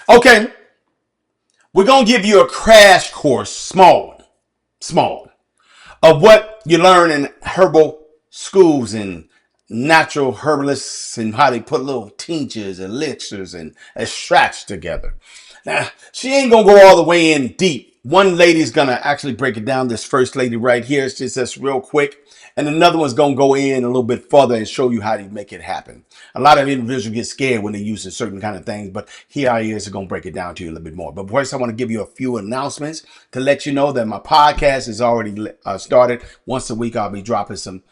Okay, we're gonna give you a crash course, small, of what you learn in herbal schools and natural herbalists and how they put little tinctures, elixirs, and extracts together. Now, she ain't gonna go all the way in deep. One lady's gonna actually break it down. This first lady right here, it's just real quick. And another one's gonna go in a little bit further and show you how to make it happen. A lot of individuals get scared when they use certain kind of things, but here I is gonna break it down to you a little bit more. But first, I want to give you a few announcements to let you know that my podcast is already started. Once a week, I'll be dropping some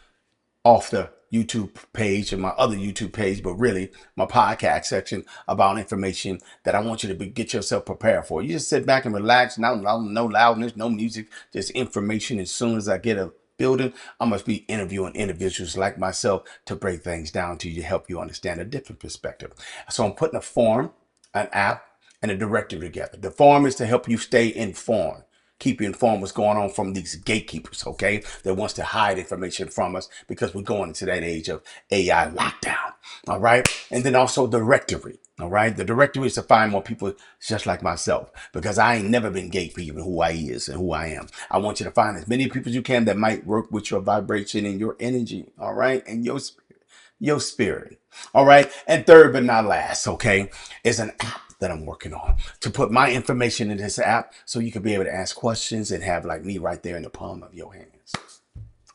off the YouTube page and my other YouTube page, but really my podcast section about information that I want you to get yourself prepared for. You just sit back and relax. No loudness, no music, just information. As soon as I get a building, I must be interviewing individuals like myself to break things down to you to help you understand a different perspective. So I'm putting a form, an app, and a directory together. The form is to help you stay informed, keep you informed what's going on from these gatekeepers, okay, that wants to hide information from us because we're going into that age of AI lockdown. All right. And then also directory. All right. The directory is to find more people just like myself, because I ain't never been gatekeeping who I is and who I am. I want you to find as many people as you can that might work with your vibration and your energy. All right. And your spirit. All right. And third but not last, okay, is an app that I'm working on to put my information in this app so you can be able to ask questions and have like me right there in the palm of your hands.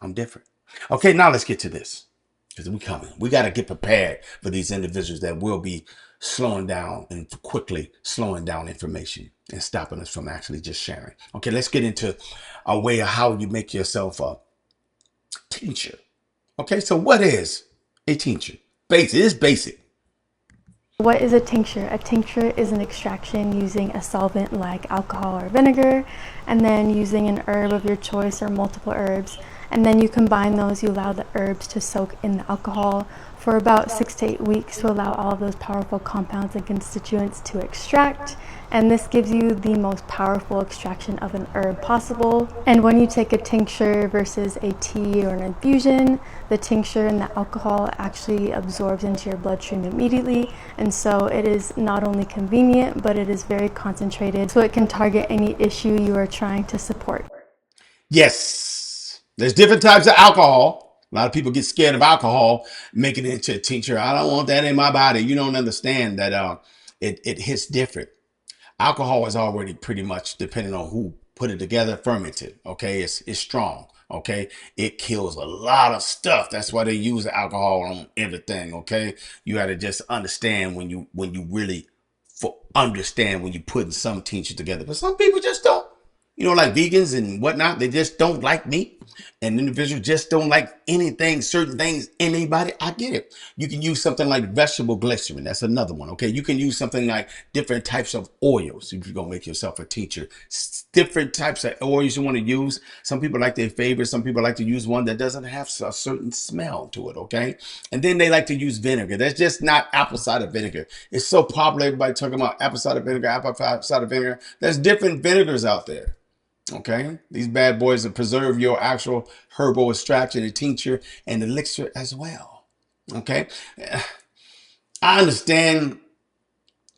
I'm different. Okay, now let's get to this because we coming. We got to get prepared for these individuals that will be slowing down and quickly slowing down information and stopping us from actually just sharing. Okay, let's get into a way of how you make yourself a tincture. Okay, so what is a tincture? Basic. It's basic. What is a tincture? A tincture is an extraction using a solvent like alcohol or vinegar, and then using an herb of your choice or multiple herbs. And then you combine those, you allow the herbs to soak in the alcohol for about 6 to 8 weeks to allow all of those powerful compounds and constituents to extract. And this gives you the most powerful extraction of an herb possible. And when you take a tincture versus a tea or an infusion, the tincture and the alcohol actually absorbs into your bloodstream immediately. And so it is not only convenient, but it is very concentrated, so it can target any issue you are trying to support. Yes, there's different types of alcohol. A lot of people get scared of alcohol, making it into a tincture. I don't want that in my body. You don't understand that it hits different. Alcohol is already pretty much, depending on who put it together, fermented. Okay, it's strong. Okay, it kills a lot of stuff. That's why they use alcohol on everything. Okay, you got to just understand when you really understand when you putting some tincture together. But some people just don't. Like vegans and whatnot, they just don't like meat. And individuals just don't like anything, certain things, anybody. I get it. You can use something like vegetable glycerin. That's another one. Okay. You can use something like different types of oils if you're going to make yourself a teacher. Different types of oils you want to use. Some people like their favorite. Some people like to use one that doesn't have a certain smell to it. Okay. And then they like to use vinegar. That's just not apple cider vinegar. It's so popular. Everybody talking about apple cider vinegar, apple cider vinegar. There's different vinegars out there. Okay, these bad boys will preserve your actual herbal extraction and tincture and elixir as well. Okay, I understand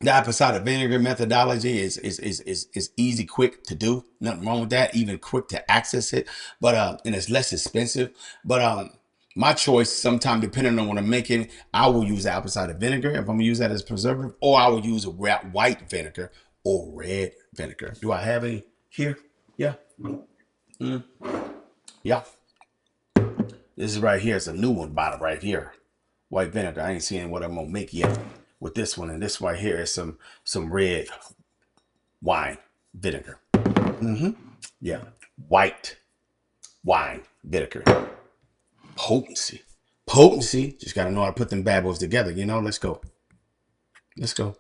the apple cider vinegar methodology is easy, quick to do. Nothing wrong with that. Even quick to access it, but and it's less expensive. But my choice, sometime depending on what I'm making, I will use apple cider vinegar if I'm gonna use that as preservative, or I will use a white vinegar or red vinegar. Do I have any here? Yeah. Mm, yeah. This is right here. It's a new one bottle right here. White vinegar. I ain't seeing what I'm gonna make yet with this one. And this right here is some red wine vinegar. Yeah. White wine vinegar. Potency. Potency. Just gotta know how to put them bad boys together. Let's go. Let's go.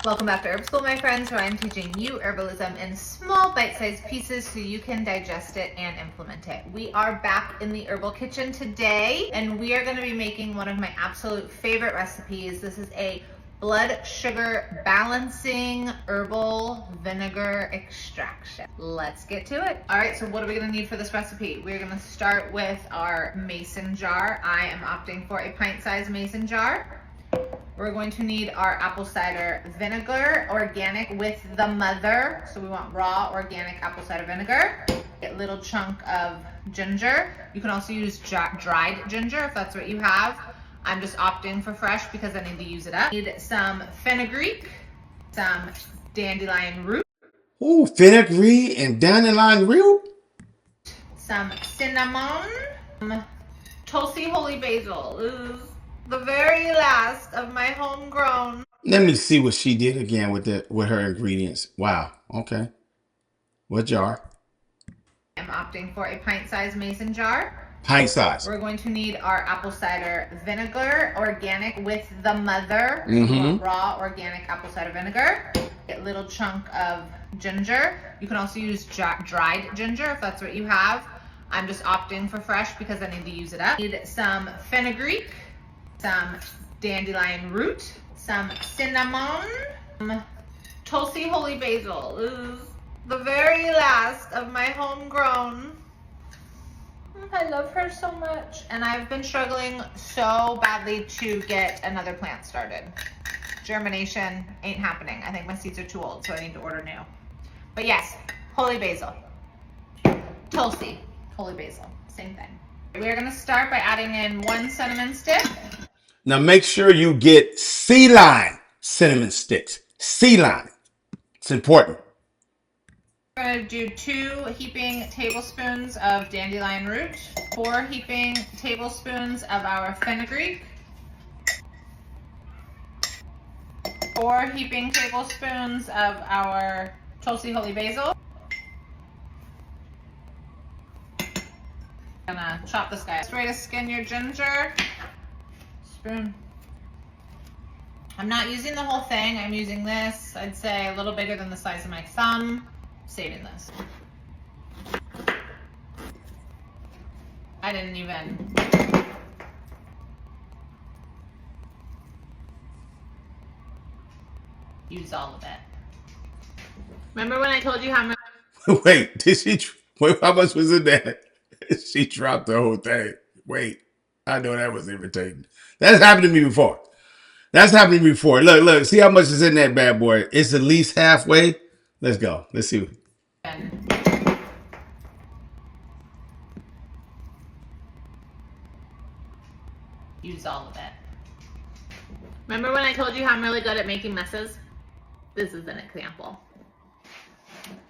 Welcome back to Herb School, my friends, where I'm teaching you herbalism in small bite-sized pieces so you can digest it and implement it. We are back in the herbal kitchen today, and we are going to be making one of my absolute favorite recipes. This is a blood sugar balancing herbal vinegar extraction. Let's get to it. All right, so what are we going to need for this recipe? We're going to start with our mason jar. I am opting for a pint-sized mason jar. We're going to need our apple cider vinegar, organic with the mother. So we want raw organic apple cider vinegar. A little chunk of ginger. You can also use dried ginger if that's what you have. I'm just opting for fresh because I need to use it up. Need some fenugreek, some dandelion root. Ooh, fenugreek and dandelion root. Some cinnamon, Tulsi holy basil. This is the very last of my homegrown. Let me see what she did again with her ingredients. Wow. Okay. What jar? I'm opting for a pint-sized mason jar. Pint size. We're going to need our apple cider vinegar, organic with the mother. Mm-hmm. Raw organic apple cider vinegar. A little chunk of ginger. You can also use dried ginger if that's what you have. I'm just opting for fresh because I need to use it up. Need some fenugreek, some dandelion root, some cinnamon, Tulsi holy basil. This is the very last of my homegrown. I love her so much. And I've been struggling so badly to get another plant started. Germination ain't happening. I think my seeds are too old, so I need to order new. But yes, holy basil. Tulsi, holy basil, same thing. We're gonna start by adding in 1 cinnamon stick. Now make sure you get sea lime cinnamon sticks. Sea lime. It's important. We're gonna do 2 heaping tablespoons of dandelion root, 4 heaping tablespoons of our fenugreek, 4 heaping tablespoons of our Tulsi holy basil. I'm gonna chop this guy. Best way to skin your ginger. Spoon. I'm not using the whole thing. I'm using this, I'd say a little bigger than the size of my thumb. Saving this. I didn't even use all of it. Remember when I told you how much? Wait, wait, how much was in that? She dropped the whole thing. Wait, I know that was irritating. That's happened to me before. That's happened to me before. Look, see how much is in that bad boy. It's at least halfway. Let's go. Let's see. Use all of it. Remember when I told you how I'm really good at making messes? This is an example.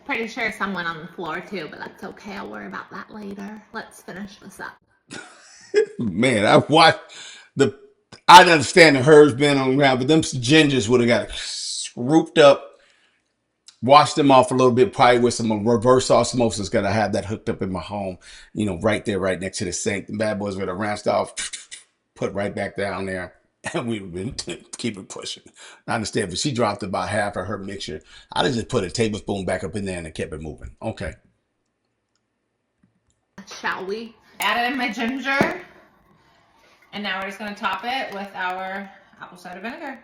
Pretty sure some went on the floor too, but that's okay. I'll worry about that later. Let's finish this up. Man, I watched I understand the herbs being on the ground, but them gingers would have got scooped up, washed them off a little bit, probably with some reverse osmosis, because I had that hooked up in my home, right there, right next to the sink. The bad boys would have rinsed off, put right back down there, and we would have been keep it pushing. I understand, but she dropped about half of her mixture. I just put a tablespoon back up in there and it kept it moving. Okay. Shall we? Added in my ginger. And now we're just going to top it with our apple cider vinegar.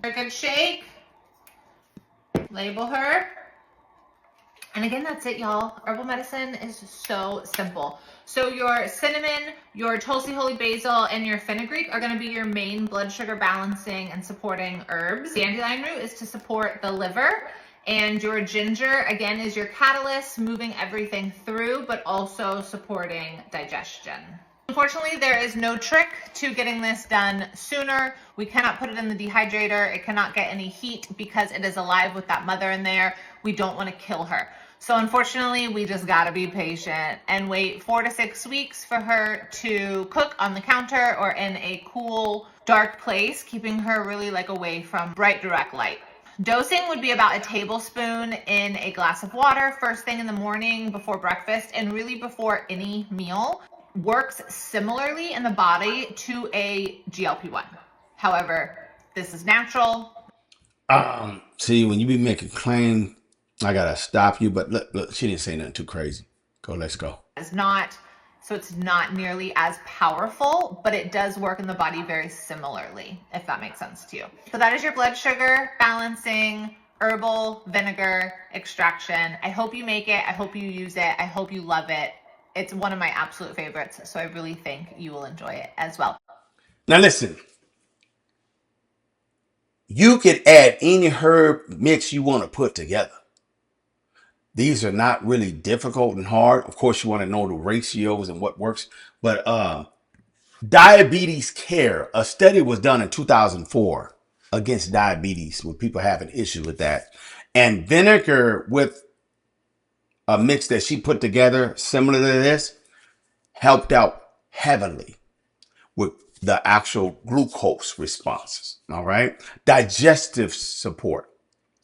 A good shake. Label her. And again, that's it, y'all. Herbal medicine is so simple. So your cinnamon, your Tulsi holy basil, and your fenugreek are going to be your main blood sugar balancing and supporting herbs. Dandelion root is to support the liver. And your ginger, again, is your catalyst, moving everything through, but also supporting digestion. Unfortunately, there is no trick to getting this done sooner. We cannot put it in the dehydrator. It cannot get any heat because it is alive with that mother in there. We don't want to kill her. So unfortunately, we just gotta be patient and wait 4 to 6 weeks for her to cook on the counter or in a cool, dark place, keeping her really away from bright, direct light. Dosing would be about a tablespoon in a glass of water first thing in the morning before breakfast and really before any meal. Works similarly in the body to a GLP-1. However, this is natural. See, when you be making claims, I gotta stop you, but look, she didn't say nothing too crazy. Let's go. It's not nearly as powerful, but it does work in the body very similarly, if that makes sense to you. So that is your blood sugar balancing herbal vinegar extraction. I hope you make it. I hope you use it. I hope you love it. It's one of my absolute favorites, so I really think you will enjoy it as well. Now listen, you could add any herb mix you want to put together. These are not really difficult and hard. Of course, you want to know the ratios and what works. But diabetes care, a study was done in 2004 against diabetes with people having issues with that. And vinegar with a mix that she put together similar to this helped out heavily with the actual glucose responses. All right. Digestive support.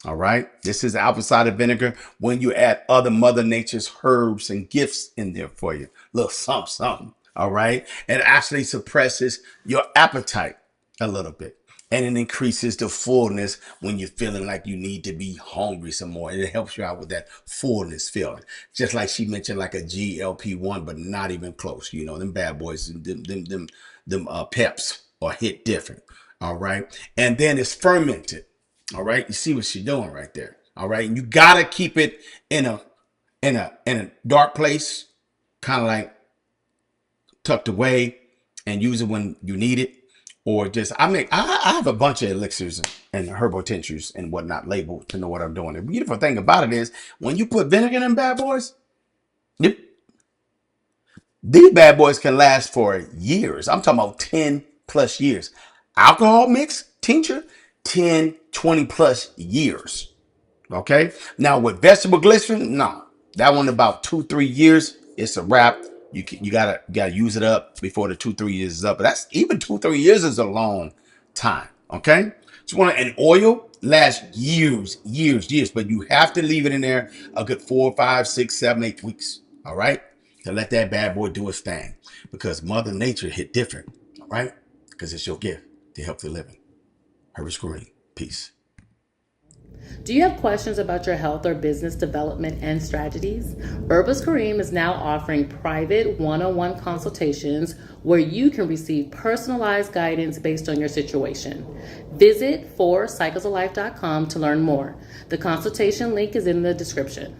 All right. This is apple cider vinegar when you add other Mother Nature's herbs and gifts in there for you. Little something, something. All right. It actually suppresses your appetite a little bit. And it increases the fullness when you're feeling like you need to be hungry some more. And it helps you out with that fullness feeling. Just like she mentioned, like a GLP-1, but not even close. You know, them bad boys, them peps are hit different. All right. And then it's fermented. All right. You see what she's doing right there. All right. And you got to keep it in a dark place, kind of like tucked away, and use it when you need it. Or just, I have a bunch of elixirs and herbal tinctures and whatnot labeled to know what I'm doing. The beautiful thing about it is when you put vinegar in them bad boys, yep, these bad boys can last for years. I'm talking about 10 plus years. Alcohol mix, tincture, 10, 20 plus years. Okay. Now with vegetable glycerin, no, that one about 2-3 years, it's a wrap. You gotta use it up before the 2-3 years is up. But that's even 2-3 years is a long time. Okay. So an oil lasts years, but you have to leave it in there a good 4, 5, 6, 7, 8 weeks. All right. To let that bad boy do its thing, because Mother Nature hit different. All right. Because it's your gift to help the living. Herbal Green. Peace. Do you have questions about your health or business development and strategies? Herbalist Kareem is now offering private one-on-one consultations where you can receive personalized guidance based on your situation. Visit 4cyclesoflife.com to learn more. The consultation link is in the description.